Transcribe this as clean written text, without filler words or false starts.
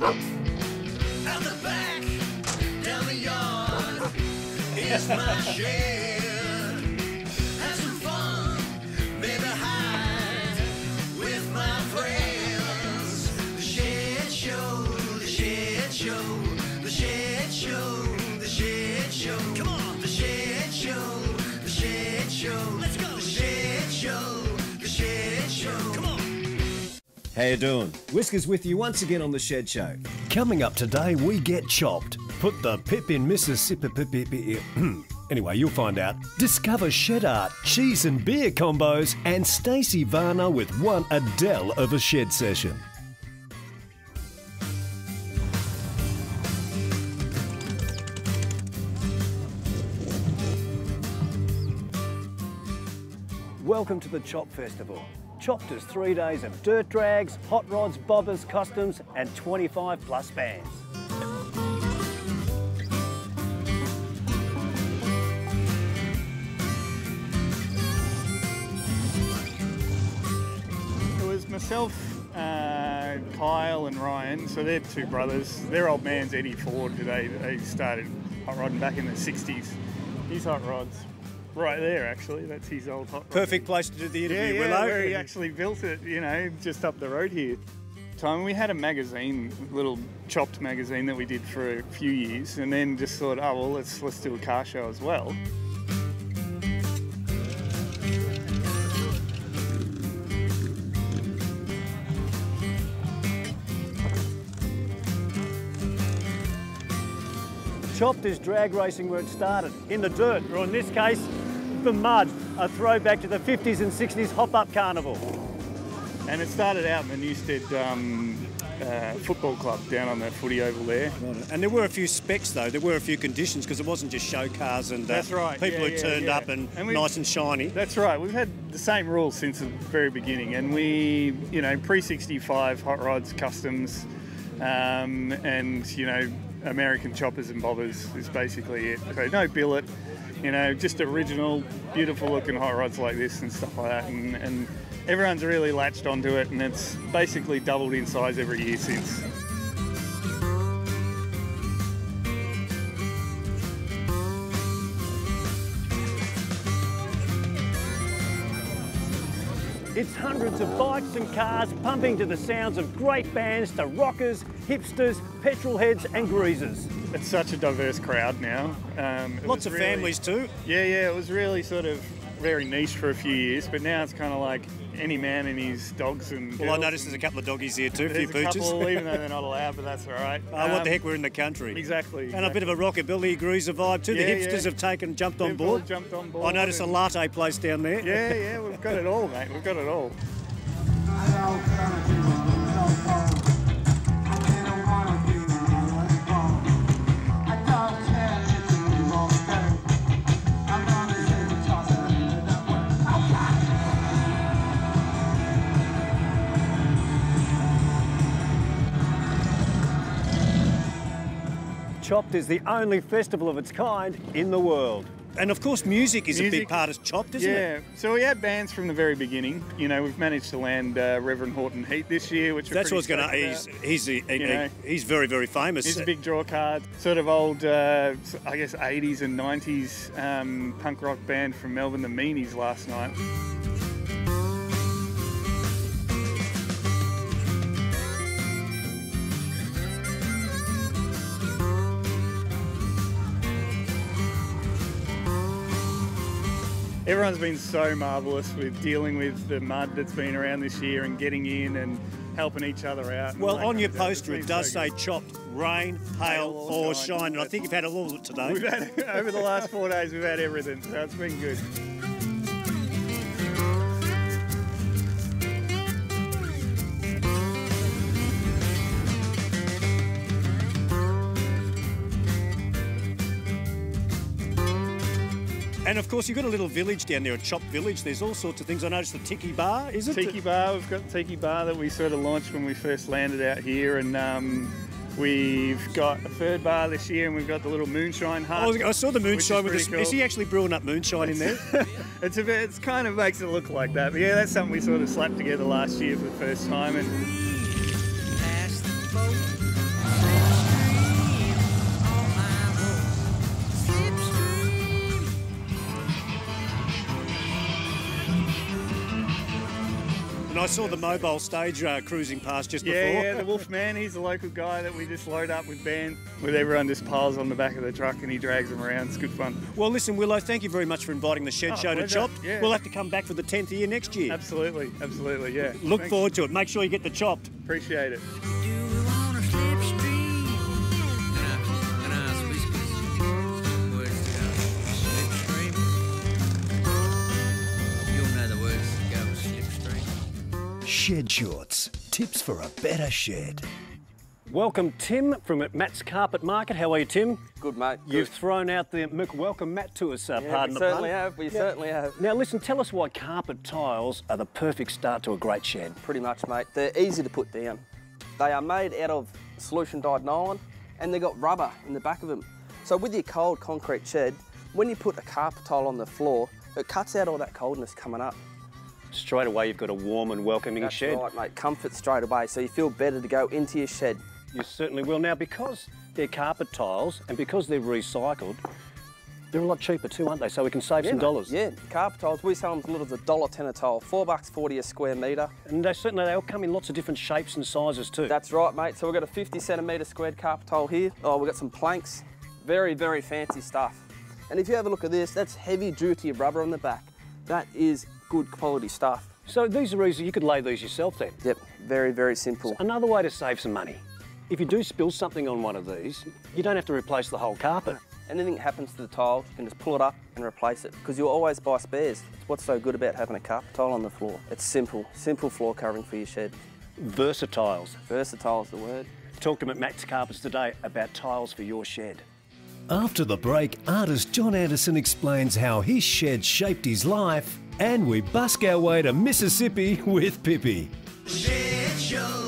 Out the back, down the yard, is my shed. Have some fun, maybe hide with my friends. The shed show, the shed show, the shed show, the shed show. Come on, the shed show, the shed show. Let's go. The shed show, the shed show. Come on. How you doing? Whiskers with you once again on The Shed Show. Coming up today, we get chopped. Put the pip in Mississippi. Anyway, you'll find out. Discover shed art, cheese and beer combos, and Stacey Varner with one Adele of a shed session. Welcome to the Chop Festival. Chopped is 3 days of dirt drags, hot rods, bobbers, customs and 25 plus bands. It was myself, Kyle and Ryan, so they're two brothers. Their old man's Eddie Ford today. They started hot rodding back in the 60s. His hot rods. Right there, actually. That's his old hot rod. Perfect place to do the interview, yeah, Willow. where he actually built it, you know, just up the road here. We had a magazine, a little chopped magazine that we did for a few years, and then just thought, oh well, let's do a car show as well. Chopped is drag racing where it started, in the dirt, or in this case, the mud, a throwback to the 50s and 60s hop-up carnival. And it started out in the Newstead football club down on the footy oval there. And there were a few specs though, there were a few conditions because it wasn't just show cars and That's right. people who turned up and nice and shiny. That's right, we've had the same rules since the very beginning, and we, you know, pre-65 hot rods, customs, and, you know, American choppers and bobbers is basically it. So no billet, you know, just original, beautiful looking hot rods like this and stuff like that. And everyone's really latched onto it, and it's basically doubled in size every year since. It's hundreds of bikes and cars pumping to the sounds of great bands to rockers, hipsters, petrol heads and greasers. It's such a diverse crowd now. Lots of families too. Yeah, it was really sort of very niche for a few years, but now it's kind of like any man and his dogs and Well, I noticed there's a couple of doggies here too, a few There's a pooches. couple, even though they're not allowed, but that's all right. What the heck, we're in the country. Exactly. And a bit of a rockabilly greaser vibe too. Yeah, The hipsters have jumped on They've board. all jumped on board. I noticed a latte place down there. Yeah, we've got it all, mate. We've got it all. Chopped is the only festival of its kind in the world. And of course music is a big part of Chopped, isn't it? Yeah, so we had bands from the very beginning. You know, we've managed to land Reverend Horton Heat this year, which That's what I was going to. He's very, very famous. He's a big draw card. Sort of old, I guess, 80s and 90s punk rock band from Melbourne, the Meanies, last night. Everyone's been so marvellous with dealing with the mud that's been around this year and getting in and helping each other out. Well, on your poster it does say Chopped, rain, hail or shine, and I think you've had all of it today. We've had, over the last 4 days we've had everything, so it's been good. And of course, you've got a little village down there, a Chopped village. There's all sorts of things. I noticed the Tiki Bar, is it? Tiki Bar, we've got the Tiki Bar that we sort of launched when we first landed out here, and we've got a third bar this year, and we've got the little moonshine hut. Oh, I saw the moonshine with cool. Is he actually brewing up moonshine in there? It's kind of makes it look like that. But yeah, that's something we sort of slapped together last year for the first time. And Pass the boat I saw the mobile stage cruising past just before. Yeah, the Wolfman, he's a local guy that we just load up with bands, with everyone just piles on the back of the truck and he drags them around. It's good fun. Well, listen, Willow, thank you very much for inviting the Shed Show to pleasure. Chopped. Yeah. We'll have to come back for the 10th year next year. Absolutely, yeah. Look Thanks. forward to it. Make sure you get the Chopped. Appreciate it. Do we want a slipstream? And I whispers words to go slipstream. You'll know the words to go slipstream. Shed Shorts. Tips for a better shed. Welcome, Tim, from Matt's Carpet Market. How are you, Tim? Good, mate. You've thrown out the welcome Matt to us, pardon we the certainly pun. have. We certainly have. Now listen, tell us why carpet tiles are the perfect start to a great shed. Pretty much, mate. They're easy to put down. They are made out of solution-dyed nylon and they've got rubber in the back of them. So with your cold concrete shed, when you put a carpet tile on the floor, it cuts out all that coldness coming up. Straight away you've got a warm and welcoming That's shed. right, mate. Comfort straight away, so you feel better to go into your shed. You certainly will. Now, because they're carpet tiles and because they're recycled, they're a lot cheaper too, aren't they? So we can save some mate. dollars. Yeah, carpet tiles, we sell them as little as $1.10 a tile, $4.40 a square metre. And they all come in lots of different shapes and sizes too. That's right, mate. So we've got a 50 centimetre squared carpet tile here. Oh, we've got some planks. Very, very fancy stuff. And if you have a look at this, that's heavy duty rubber on the back. That is good quality stuff. So these are easy. You could lay these yourself then. Yep, very, very simple. Another way to save some money. If you do spill something on one of these, you don't have to replace the whole carpet. Anything that happens to the tile, you can just pull it up and replace it because you'll always buy spares. It's what's so good about having a carpet tile on the floor. It's simple floor covering for your shed. Versatiles. Versatile is the word. Talk to Matt's Carpets today about tiles for your shed. After the break, artist John Anderson explains how his shed shaped his life, and we busk our way to Mississippi with Pippi. Shed Show.